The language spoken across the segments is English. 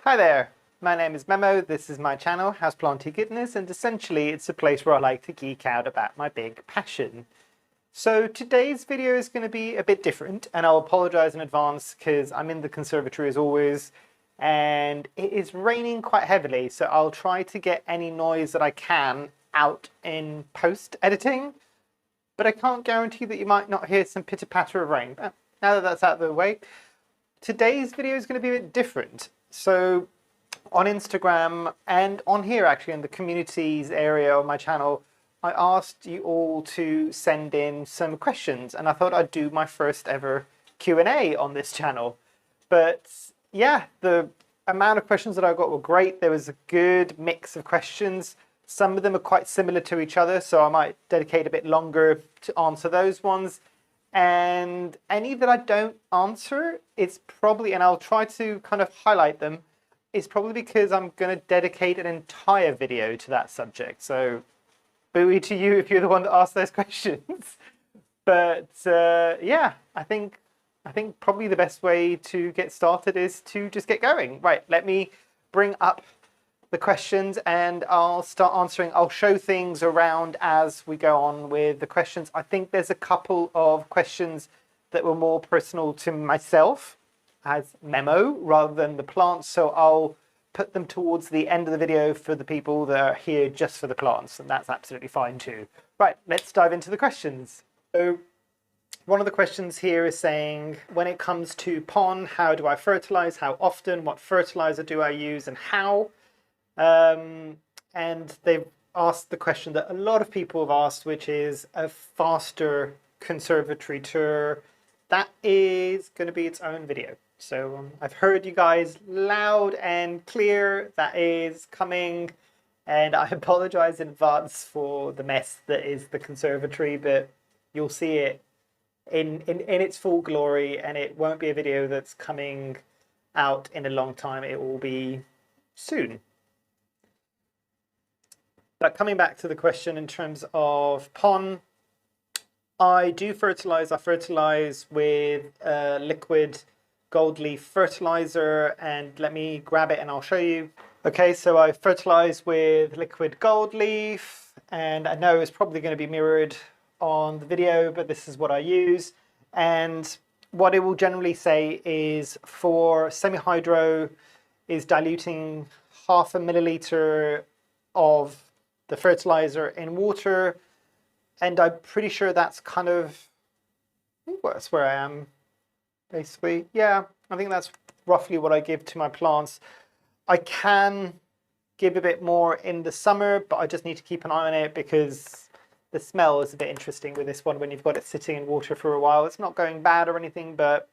Hi there, my name is Memo, this is my channel, Houseplantygoodness, and essentially it's a place where I like to geek out about my big passion. So today's video is going to be a bit different, and I'll apologise in advance because I'm in the conservatory as always, and it is raining quite heavily, so I'll try to get any noise that I can out in post-editing, but I can't guarantee that you might not hear some pitter-patter of rain. But now that that's out of the way, today's video is going to be a bit different. So on Instagram and on here actually in the communities area of my channel, I asked you all to send in some questions, and I thought I'd do my first ever Q&A on this channel. But yeah, the amount of questions that I got were great. There was a good mix of questions. Some of them are quite similar to each other, so I might dedicate a bit longer to answer those ones. And any that I don't answer, it's probably, and I'll try to kind of highlight them, it's probably because I'm going to dedicate an entire video to that subject. So booey to you if you're the one that asked those questions. But yeah, I think probably the best way to get started is to just get going. Right, let me bring up the questions and I'll start answering. I'll show things around as we go on with the questions. I think there's a couple of questions that were more personal to myself as Memo rather than the plants, so I'll put them towards the end of the video for the people that are here just for the plants, and that's absolutely fine too. Right, let's dive into the questions. So one of the questions here is saying, when it comes to pond, how do I fertilize? How often? What fertilizer do I use and how? And they've asked the question that a lot of people have asked, which is a faster conservatory tour. That is going to be its own video. So I've heard you guys loud and clear. That is coming. And I apologize in advance for the mess that is the conservatory, but you'll see it in its full glory, and it won't be a video that's coming out in a long time. It will be soon. But coming back to the question in terms of pond, I do fertilize. I fertilize with liquid gold leaf fertilizer, and let me grab it and I'll show you. Okay, so I fertilize with liquid gold leaf, and I know it's probably going to be mirrored on the video, but this is what I use. And what it will generally say is for semi-hydro is diluting 0.5 milliliter of the fertilizer in water, and I'm pretty sure that's kind of, I think that's where I am basically. Yeah, I think that's roughly what I give to my plants. I can give a bit more in the summer, but I just need to keep an eye on it because the smell is a bit interesting with this one when you've got it sitting in water for a while. It's not going bad or anything, but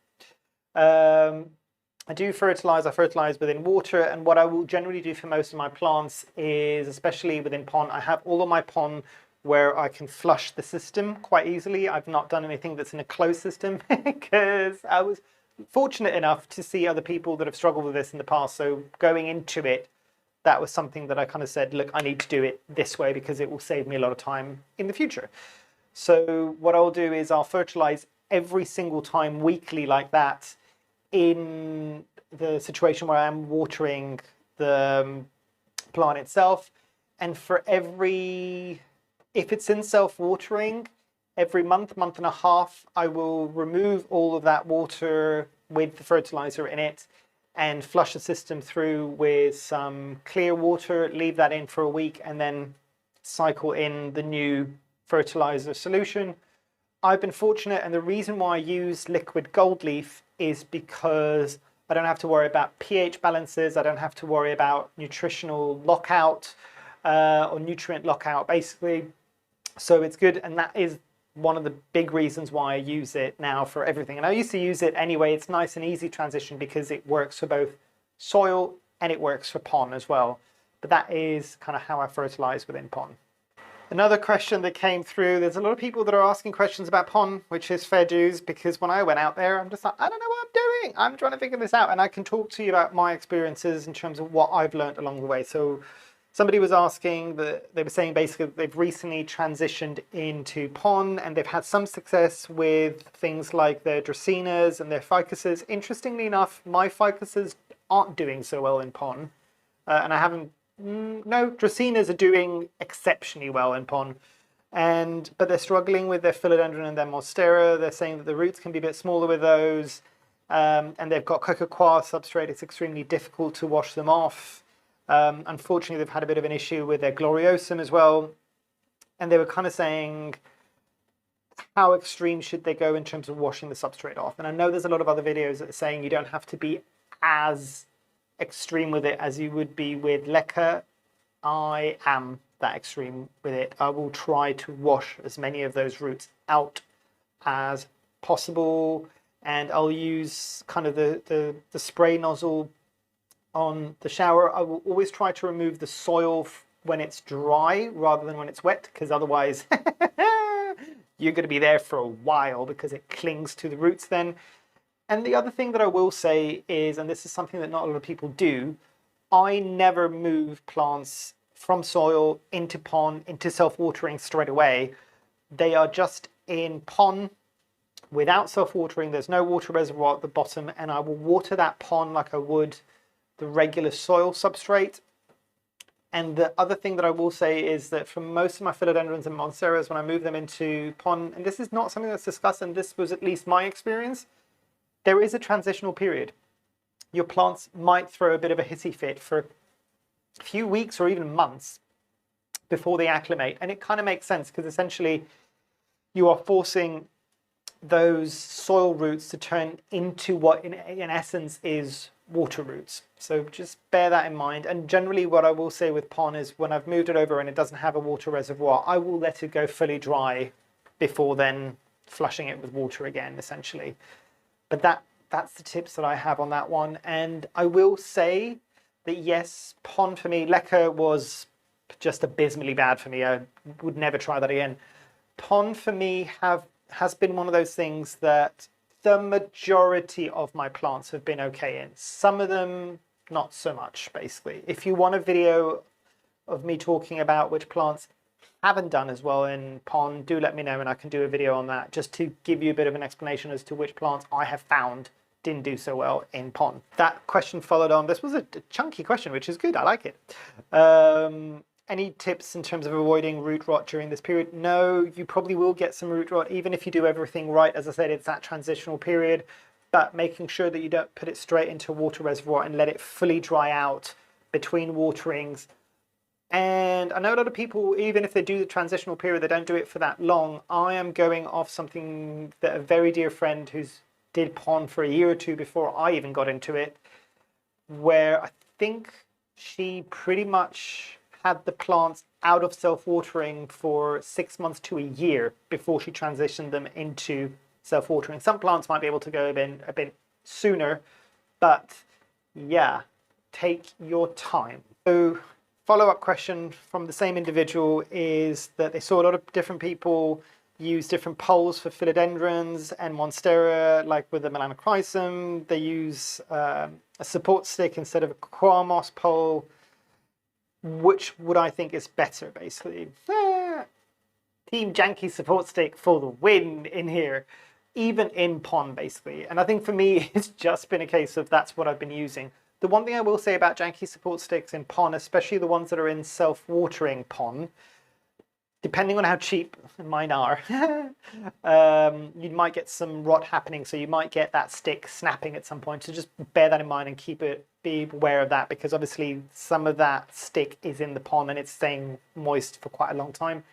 I do fertilize. I fertilize within water, and what I will generally do for most of my plants is, especially within pond, I have all of my pond where I can flush the system quite easily. I've not done anything that's in a closed system because I was fortunate enough to see other people that have struggled with this in the past. So going into it, that was something that I kind of said, look, I need to do it this way because it will save me a lot of time in the future. So what I'll do is I'll fertilize every single time weekly like that in the situation where I'm watering the plant itself. And for every, if it's in self-watering, every month, month and a half, I will remove all of that water with the fertilizer in it and flush the system through with some clear water, leave that in for a week, and then cycle in the new fertilizer solution. I've been fortunate, and the reason why I use liquid gold leaf is because I don't have to worry about pH balances. I don't have to worry about nutritional lockout or nutrient lockout, basically. So it's good, and that is one of the big reasons why I use it now for everything. And I used to use it anyway. It's nice and easy transition because it works for both soil and it works for pond as well. But that is kind of how I fertilize within pond. Another question that came through, there's a lot of people that are asking questions about pond, which is fair dues, because when I went out there, I'm just like, I don't know what I'm doing. I'm trying to figure this out. And I can talk to you about my experiences in terms of what I've learned along the way. So somebody was asking, they were saying basically they've recently transitioned into pond and they've had some success with things like their dracaenas and their ficuses. Interestingly enough, my ficuses aren't doing so well in pon. And I haven't, no, Dracaenas are doing exceptionally well in pon. But they're struggling with their philodendron and their monstera. They're saying that the roots can be a bit smaller with those. And they've got cococoir substrate. It's extremely difficult to wash them off. Unfortunately, they've had a bit of an issue with their gloriosum as well. And they were kind of saying, how extreme should they go in terms of washing the substrate off? And I know there's a lot of other videos that are saying you don't have to be as extreme with it as you would be with leca. I am that extreme with it. I will try to wash as many of those roots out as possible, and I'll use kind of the spray nozzle on the shower. I will always try to remove the soil when it's dry rather than when it's wet, because otherwise you're going to be there for a while because it clings to the roots then. And the other thing that I will say is, and this is something that not a lot of people do, I never move plants from soil into pon, into self-watering straight away. They are just in pon without self-watering. There's no water reservoir at the bottom, and I will water that pon like I would the regular soil substrate. And the other thing that I will say is that for most of my philodendrons and monsteras, when I move them into pon, and this is not something that's discussed, and this was at least my experience, there is a transitional period. Your plants might throw a bit of a hissy fit for a few weeks or even months before they acclimate. And it kind of makes sense because essentially you are forcing those soil roots to turn into what in essence is water roots. So just bear that in mind. And generally what I will say with pon is when I've moved it over and it doesn't have a water reservoir, I will let it go fully dry before then flushing it with water again, essentially. But that's the tips that I have on that one. And I will say that yes, pon for me, leca was just abysmally bad for me. I would never try that again. Pon for me has been one of those things that the majority of my plants have been okay in. Some of them, not so much, basically. If you want a video of me talking about which plants haven't done as well in pon, do let me know and I can do a video on that, just to give you a bit of an explanation as to which plants I have found didn't do so well in pon. That question followed on. This was a chunky question, which is good. I like it. Any tips in terms of avoiding root rot during this period? No, you probably will get some root rot, even if you do everything right. As I said, it's that transitional period, but making sure that you don't put it straight into a water reservoir and let it fully dry out between waterings. And I know a lot of people, even if they do the transitional period, they don't do it for that long. I am going off something that a very dear friend who's did pon for a year or two before I even got into it, where I think she pretty much had the plants out of self-watering for 6 months to a year before she transitioned them into self-watering. Some plants might be able to go a bit sooner, but yeah, take your time. So follow-up question from the same individual is that they saw a lot of different people use different poles for philodendrons and monstera, like with the melanochrysum. They use a support stick instead of a coir moss pole. Which would I think is better, basically? Team Janky support stick for the win in here, even in pon, basically. And I think for me, it's just been a case of that's what I've been using. The one thing I will say about Janky support sticks in pon, especially the ones that are in self-watering pon, depending on how cheap mine are, you might get some rot happening. So you might get that stick snapping at some point. So just bear that in mind and be aware of that, because obviously some of that stick is in the pon and it's staying moist for quite a long time.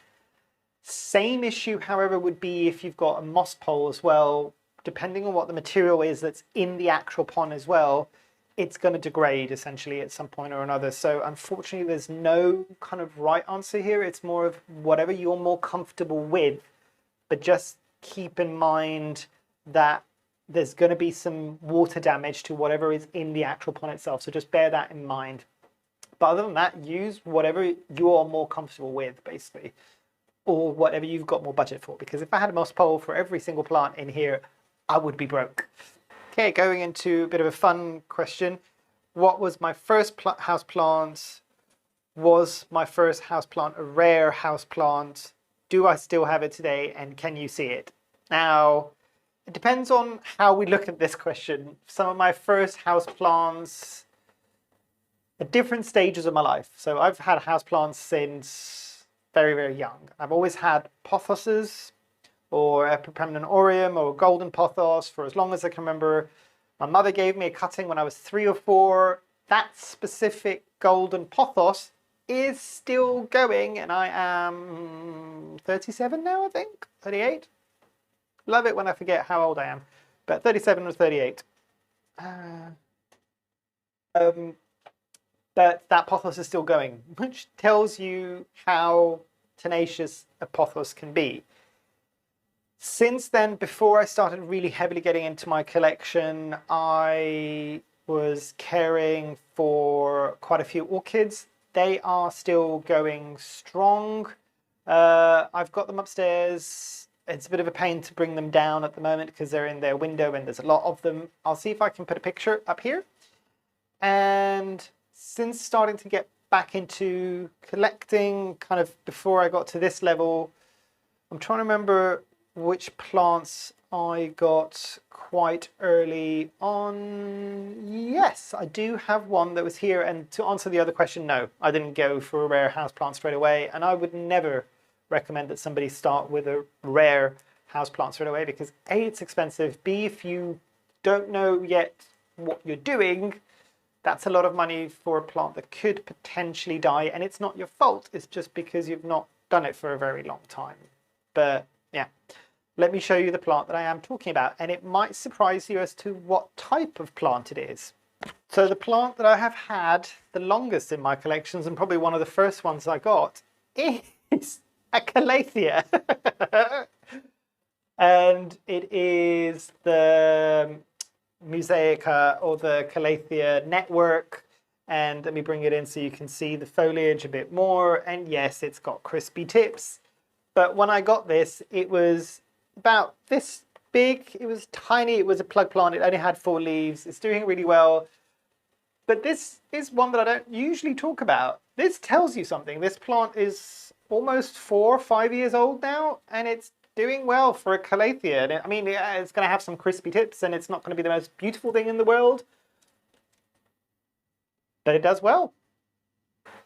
Same issue, however, would be if you've got a moss pole as well. Depending on what the material is that's in the actual pon as well, it's going to degrade essentially at some point or another. So unfortunately, there's no kind of right answer here. It's more of whatever you're more comfortable with, but just keep in mind that there's going to be some water damage to whatever is in the actual pon itself. So just bear that in mind. But other than that, use whatever you're more comfortable with, basically, or whatever you've got more budget for. Because if I had a moss pole for every single plant in here, I would be broke. Okay, going into a bit of a fun question. What was my first house plant? Was my first house plant a rare house plant? Do I still have it today? And can you see it? Now, it depends on how we look at this question. Some of my first house plants at different stages of my life. So I've had houseplants since very, very young. I've always had pothoses or Epipremnum aureum or golden pothos for as long as I can remember. My mother gave me a cutting when I was 3 or 4. That specific golden pothos is still going, and I am 37 now, I think, 38. Love it when I forget how old I am, but 37 or 38. But that pothos is still going, which tells you how tenacious a pothos can be. Since then, before I started really heavily getting into my collection, I was caring for quite a few orchids. They are still going strong. I've got them upstairs. It's a bit of a pain to bring them down at the moment because they're in their window and there's a lot of them. I'll see if I can put a picture up here. And since starting to get back into collecting, kind of before I got to this level, I'm trying to remember which plants I got quite early on. Yes, I do have one that was here. And to answer the other question, no, I didn't go for a rare houseplant straight away. And I would never recommend that somebody start with a rare houseplant straight away because A, it's expensive. B, if you don't know yet what you're doing, that's a lot of money for a plant that could potentially die. And it's not your fault. It's just because you've not done it for a very long time. But yeah. Let me show you the plant that I am talking about, and it might surprise you as to what type of plant it is. So the plant that I have had the longest in my collections, and probably one of the first ones I got, is a Calathea. And it is the Mosaica or the Calathea network. And let me bring it in so you can see the foliage a bit more. And yes, it's got crispy tips. But when I got this, it was about this big. It was tiny. It was a plug plant. It only had 4 leaves. It's doing really well. But this is one that I don't usually talk about. This tells you something. This plant is almost 4 or 5 years old now, and it's doing well for a Calathea. And I mean, yeah, it's going to have some crispy tips, and it's not going to be the most beautiful thing in the world, but it does well.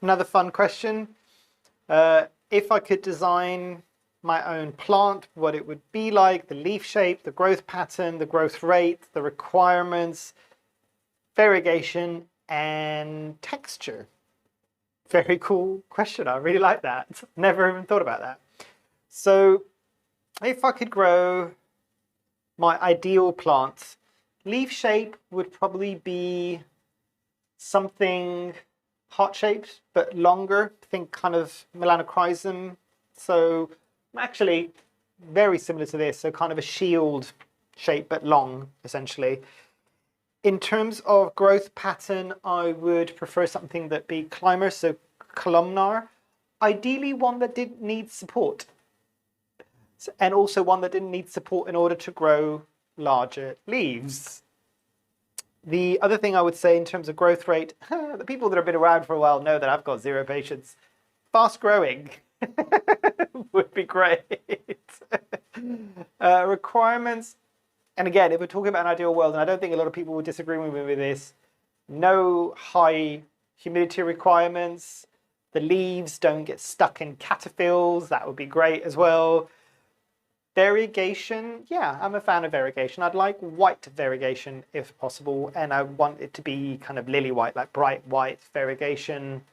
Another fun question. If I could design my own plant, what it would be like, the leaf shape, the growth pattern, the growth rate, the requirements, variegation, and texture. Very cool question. I really like that. Never even thought about that. So if I could grow my ideal plant, leaf shape would probably be something heart-shaped, but longer. Think kind of melanochrysum. So actually very similar to this, so kind of a shield shape, but long, essentially. In terms of growth pattern, I would prefer something that be climber, so columnar. Ideally one that didn't need support. And also one that didn't need support in order to grow larger leaves. The other thing I would say in terms of growth rate, the people that have been around for a while know that I've got zero patience. Fast growing would be great. Requirements, and again, if we're talking about an ideal world, and I don't think a lot of people would disagree with me with this, no high humidity requirements. The leaves don't get stuck in caterpillars. That would be great as well. Variegation, yeah, I'm a fan of variegation. I'd like white variegation if possible, and I want it to be kind of lily white, like bright white variegation.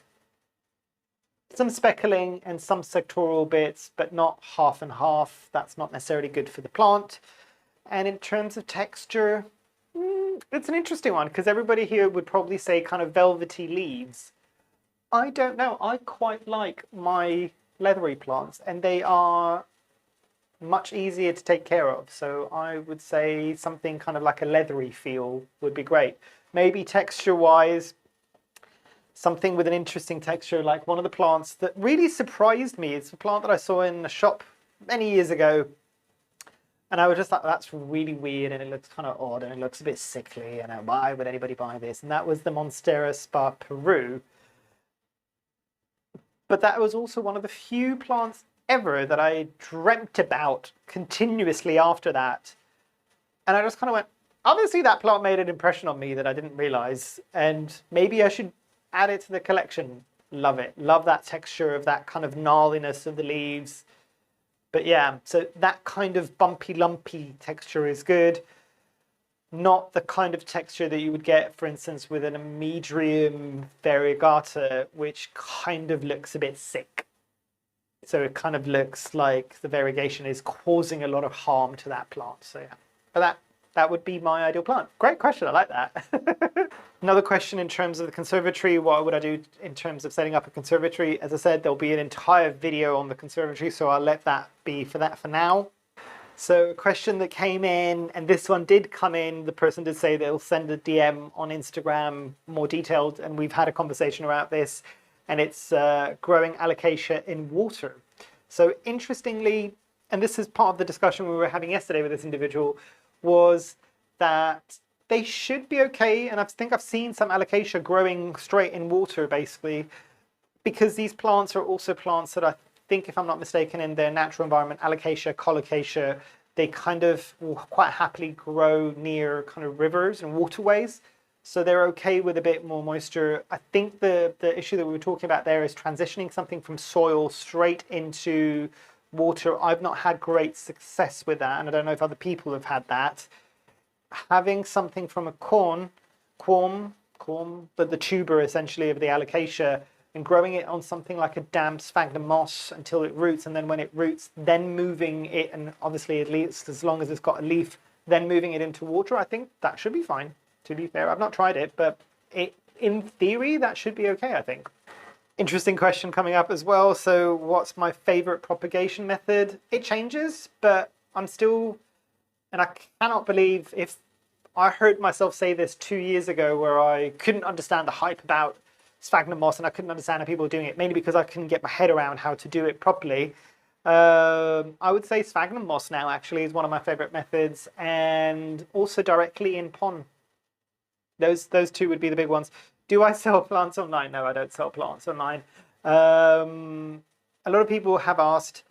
Some speckling and some sectoral bits, but not half and half. That's not necessarily good for the plant. And in terms of texture, it's an interesting one because everybody here would probably say kind of velvety leaves. I don't know. I quite like my leathery plants, and they are much easier to take care of. So I would say something kind of like a leathery feel would be great. Maybe texture-wise, something with an interesting texture, like one of the plants that really surprised me. It's a plant that I saw in a shop many years ago. And I was just like, that's really weird, and it looks kind of odd, and it looks a bit sickly, and why would anybody buy this? And that was the Monstera Spa Peru. But that was also one of the few plants ever that I dreamt about continuously after that. And I just kind of went, obviously that plant made an impression on me that I didn't realize, and maybe I should add it to the collection. Love it. Love that texture of that kind of gnarliness of the leaves. But yeah, so that kind of bumpy, lumpy texture is good. Not the kind of texture that you would get, for instance, with an Amedrium variegata, which kind of looks a bit sick. So it kind of looks like the variegation is causing a lot of harm to that plant. So yeah, but that would be my ideal plant. Great question, I like that. Another question in terms of the conservatory, what would I do in terms of setting up a conservatory? As I said, there'll be an entire video on the conservatory, so I'll let that be for that for now. So a question that came in, and this one did come in, the person did say they'll send a DM on Instagram more detailed, and we've had a conversation about this, and it's growing Alocasia in water. So interestingly, and this is part of the discussion we were having yesterday with this individual, was that they should be okay, and I think I've seen some Alocasia growing straight in water basically, because these plants are also plants that I think, if I'm not mistaken, in their natural environment, Alocasia, Colocasia, they kind of will quite happily grow near kind of rivers and waterways. So they're okay with a bit more moisture. I think the issue that we were talking about there is transitioning something from soil straight into water. I've not had great success with that, and I don't know if other people have had that. Having something from a corm, but the tuber essentially of the Alocasia, and growing it on something like a damp sphagnum moss until it roots, and then when it roots, then moving it, and obviously at least as long as it's got a leaf, then moving it into water, I think that should be fine, to be fair. I've not tried it, but in theory, that should be okay, I think. Interesting question coming up as well. So what's my favorite propagation method? It changes, but I'm still, and I cannot believe if I heard myself say this 2 years ago, where I couldn't understand the hype about sphagnum moss, and I couldn't understand how people were doing it, mainly because I couldn't get my head around how to do it properly. I would say sphagnum moss now actually is one of my favorite methods, and also directly in pon. Those two would be the big ones. Do I sell plants online? No, I don't sell plants online. A lot of people have asked.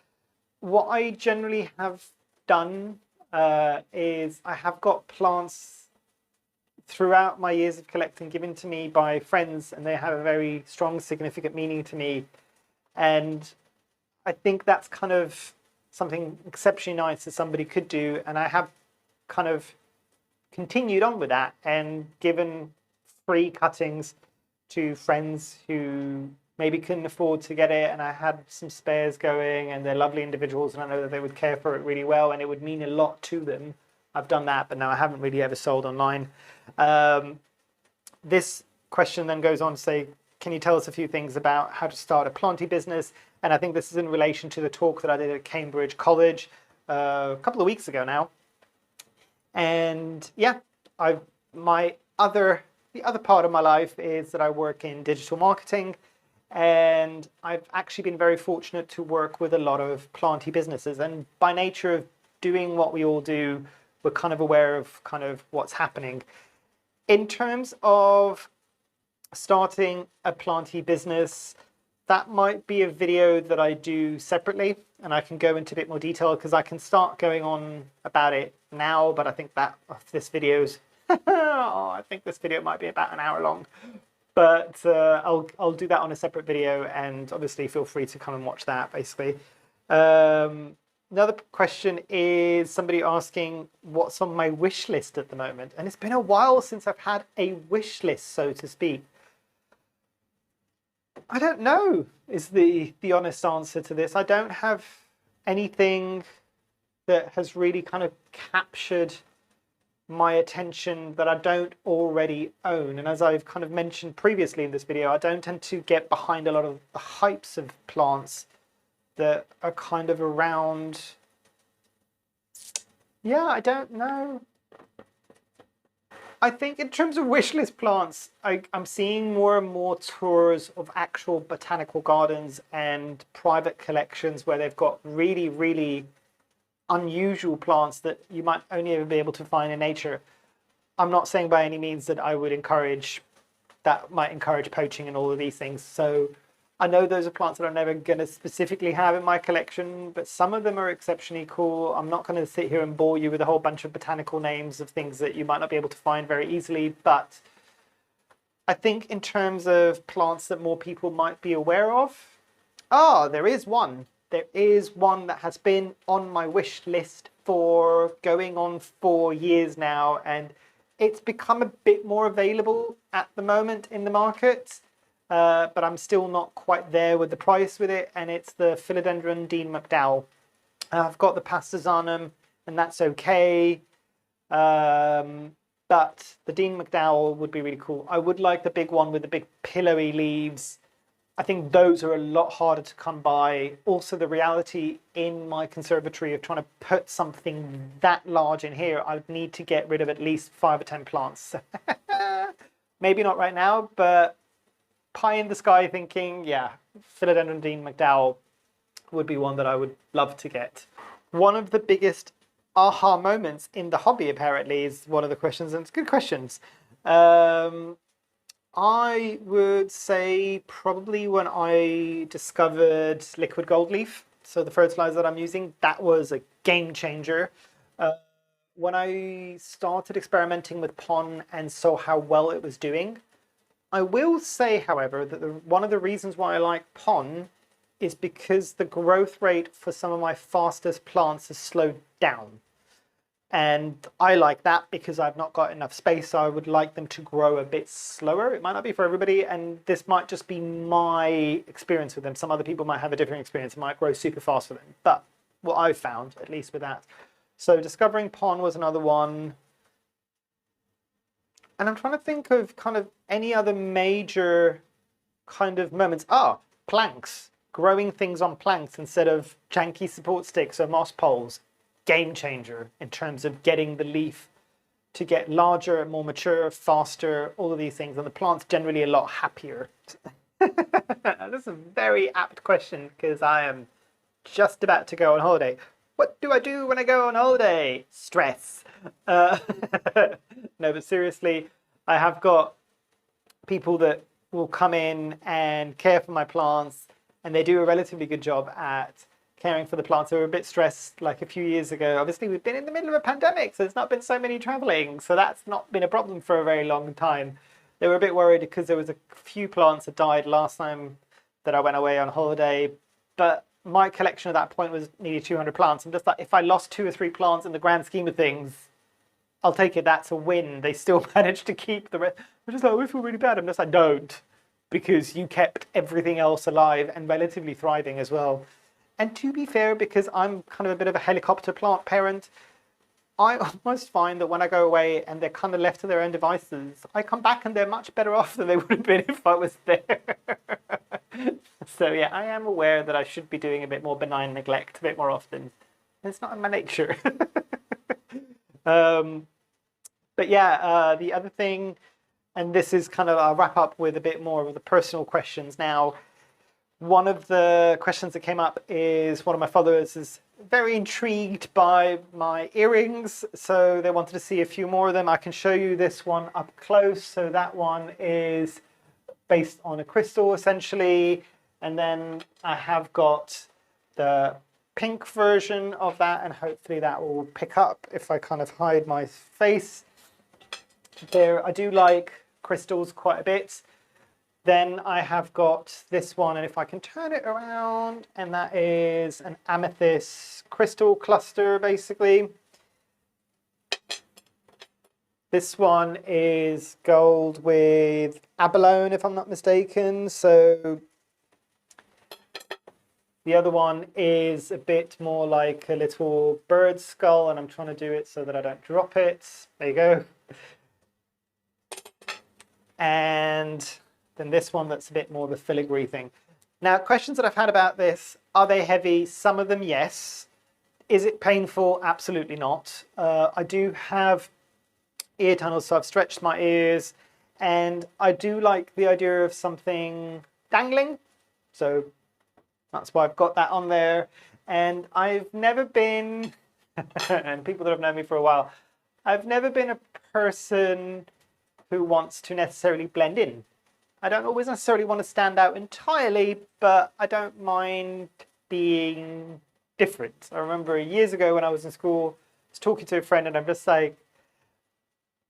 What I generally have done is I have got plants throughout my years of collecting given to me by friends, and they have a very strong, significant meaning to me. And I think that's kind of something exceptionally nice that somebody could do. And I have kind of continued on with that and given free cuttings to friends who maybe couldn't afford to get it, and I had some spares going, and they're lovely individuals, and I know that they would care for it really well, and it would mean a lot to them. I've done that, but no, I haven't really ever sold online. This question then goes on to say, can you tell us a few things about how to start a planty business? And I think this is in relation to the talk that I did at Cambridge College a couple of weeks ago now. And yeah, the other part of my life is that I work in digital marketing, and I've actually been very fortunate to work with a lot of planty businesses. And by nature of doing what we all do, we're kind of aware of kind of what's happening. In terms of starting a planty business, that might be a video that I do separately, and I can go into a bit more detail because I can start going on about it now, but I think that this video's I think this video might be about an hour long, but I'll do that on a separate video, and obviously feel free to come and watch that basically. Another question is somebody asking what's on my wish list at the moment, and it's been a while since I've had a wish list, so to speak. I don't know is the honest answer to this. I don't have anything that has really kind of captured my attention that I don't already own. And as I've kind of mentioned previously in this video, I don't tend to get behind a lot of the hypes of plants that are kind of around. Yeah, I don't know. I think in terms of wishlist plants, I'm seeing more and more tours of actual botanical gardens and private collections where they've got really, really unusual plants that you might only ever be able to find in nature. I'm not saying by any means that I would encourage, that might encourage poaching and all of these things. So I know those are plants that I'm never going to specifically have in my collection, but some of them are exceptionally cool. I'm not going to sit here and bore you with a whole bunch of botanical names of things that you might not be able to find very easily, but I think in terms of plants that more people might be aware of, there is one. There is one that has been on my wish list for going on 4 years now, and it's become a bit more available at the moment in the market, but I'm still not quite there with the price with it, and it's the Philodendron Dean McDowell. I've got the Pastazanum, and that's okay. But the Dean McDowell would be really cool. I would like the big one with the big pillowy leaves. I think those are a lot harder to come by. Also, the reality in my conservatory of trying to put something that large in here, I would need to get rid of at least 5 or 10 plants. Maybe not right now, but pie in the sky thinking, yeah, Philodendron Dean McDowell would be one that I would love to get. One of the biggest aha moments in the hobby, apparently, is one of the questions, and it's good questions. I would say probably when I discovered liquid gold leaf, so the fertilizer that I'm using, that was a game changer. When I started experimenting with PON and saw how well it was doing, I will say, however, that one of the reasons why I like PON is because the growth rate for some of my fastest plants has slowed down. And I like that because I've not got enough space, so I would like them to grow a bit slower. It might not be for everybody, and this might just be my experience with them. Some other people might have a different experience. It might grow super fast for them, but what I've found, at least with that. So discovering PON was another one. And I'm trying to think of kind of any other major kind of moments. Planks. Growing things on planks instead of janky support sticks or moss poles. Game changer in terms of getting the leaf to get larger, more mature, faster, all of these things. And the plant's generally a lot happier. That's a very apt question because I am just about to go on holiday. What do I do when I go on holiday? Stress. No, but seriously, I have got people that will come in and care for my plants, and they do a relatively good job at caring for the plants. They were a bit stressed like a few years ago. Obviously, we've been in the middle of a pandemic, so there's not been so many traveling, so that's not been a problem for a very long time. They were a bit worried because there was a few plants that died last time that I went away on holiday, but my collection at that point was nearly 200 plants. I'm just like, if I lost 2 or 3 plants in the grand scheme of things, I'll take it. That's a win. They still managed to keep the rest. I'm just like, we feel really bad. I'm just like, don't, because you kept everything else alive and relatively thriving as well. And to be fair, because I'm kind of a bit of a helicopter plant parent, I almost find that when I go away and they're kind of left to their own devices, I come back and they're much better off than they would have been if I was there. So yeah, I am aware that I should be doing a bit more benign neglect a bit more often. It's not in my nature. But yeah, the other thing, and this is kind of, I'll wrap up with a bit more of the personal questions now. One of the questions that came up is one of my followers is very intrigued by my earrings, so they wanted to see a few more of them. I can show you this one up close. So that one is based on a crystal, essentially. And then I have got the pink version of that, and hopefully that will pick up if I kind of hide my face. There, I do like crystals quite a bit. Then I have got this one, and if I can turn it around, and that is an amethyst crystal cluster, basically. This one is gold with abalone, if I'm not mistaken. So the other one is a bit more like a little bird skull, and I'm trying to do it so that I don't drop it. There you go. And then this one that's a bit more of a filigree thing. Now, questions that I've had about this, are they heavy? Some of them, yes. Is it painful? Absolutely not. I do have ear tunnels, so I've stretched my ears, and I do like the idea of something dangling. So that's why I've got that on there. And I've never been, and people that have known me for a while, I've never been a person who wants to necessarily blend in. I don't always necessarily want to stand out entirely, but I don't mind being different. I remember years ago when I was in school, I was talking to a friend, and I'm just like,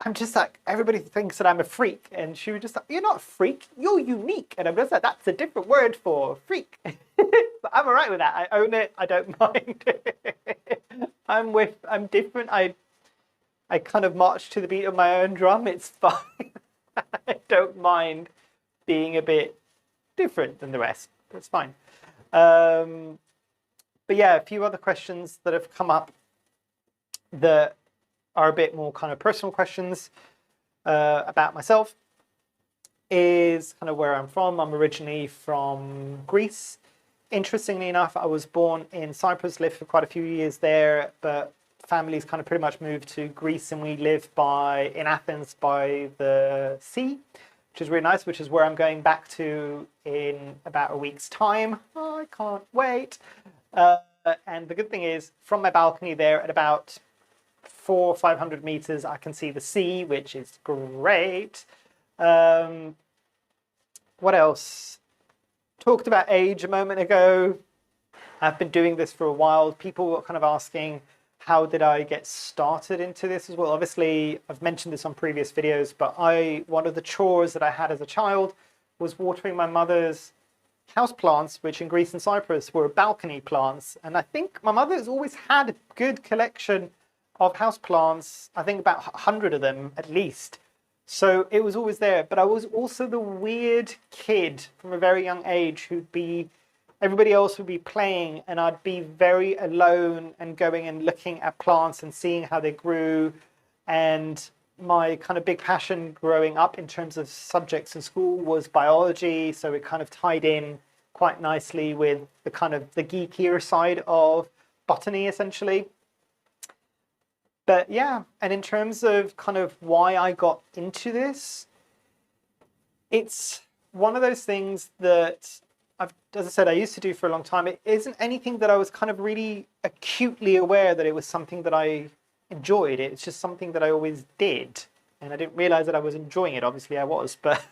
I'm just like, everybody thinks that I'm a freak. And she was just like, you're not a freak, you're unique. And I'm just like, that's a different word for freak. But I'm all right with that. I own it. I don't mind. I'm different. I kind of march to the beat of my own drum. It's fine. I don't mind being a bit different than the rest. That's fine. But yeah, a few other questions that have come up that are a bit more kind of personal questions about myself is kind of where I'm from. I'm originally from Greece. Interestingly enough, I was born in Cyprus, lived for quite a few years there, but family's kind of pretty much moved to Greece, and we live in Athens by the sea, which is really nice, which is where I'm going back to in about a week's time. Oh, I can't wait. And the good thing is, from my balcony there at about 400 or 500 meters, I can see the sea, which is great. What else? Talked about age a moment ago. I've been doing this for a while. People were kind of asking, how did I get started into this as well? Obviously, I've mentioned this on previous videos, but one of the chores that I had as a child was watering my mother's houseplants, which in Greece and Cyprus were balcony plants. And I think my mother has always had a good collection of houseplants, I think about 100 of them at least. So it was always there. But I was also the weird kid from a very young age everybody else would be playing and I'd be very alone and going and looking at plants and seeing how they grew. And my kind of big passion growing up in terms of subjects in school was biology. So it kind of tied in quite nicely with the kind of the geekier side of botany, essentially. But yeah, and in terms of kind of why I got into this, it's one of those things that as I said, I used to do for a long time. It isn't anything that I was kind of really acutely aware that it was something that I enjoyed. It's just something that I always did. And I didn't realize that I was enjoying it. Obviously I was, but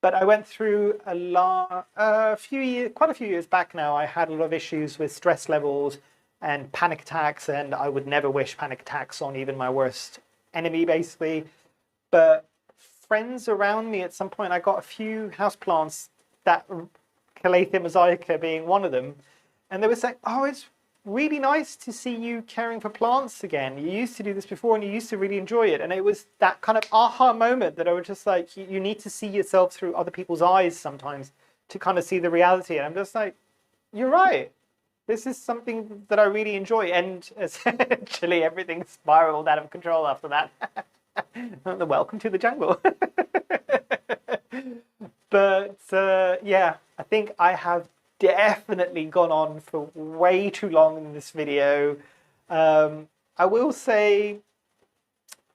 but I went through quite a few years back now. I had a lot of issues with stress levels and panic attacks, and I would never wish panic attacks on even my worst enemy, basically. But friends around me, at some point, I got a few houseplants, that Calathea mosaica being one of them, and they were saying, oh, it's really nice to see you caring for plants again. You used to do this before and you used to really enjoy it. And it was that kind of aha moment that I was just like, you need to see yourself through other people's eyes sometimes to kind of see the reality. And I'm just like, you're right. This is something that I really enjoy. And essentially everything spiraled out of control after that. Welcome to the jungle. But yeah, I think I have definitely gone on for way too long in this video. I will say,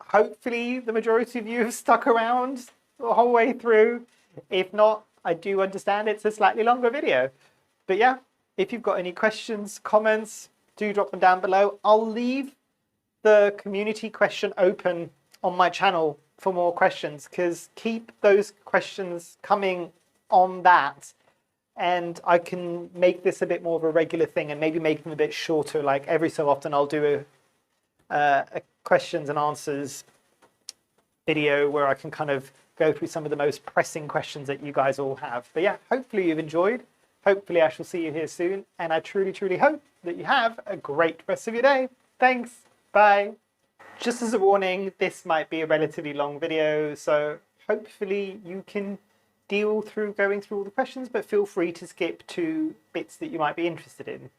hopefully the majority of you have stuck around the whole way through. If not, I do understand it's a slightly longer video. But yeah, if you've got any questions, comments, do drop them down below. I'll leave the community question open on my channel for more questions, because keep those questions coming on that, and I can make this a bit more of a regular thing and maybe make them a bit shorter. Like every so often I'll do a questions and answers video where I can kind of go through some of the most pressing questions that you guys all have. But yeah, hopefully you've enjoyed. Hopefully I shall see you here soon, and I truly, truly hope that you have a great rest of your day. Thanks. Bye. Just as a warning, this might be a relatively long video, so hopefully you can deal through going through all the questions, but feel free to skip to bits that you might be interested in.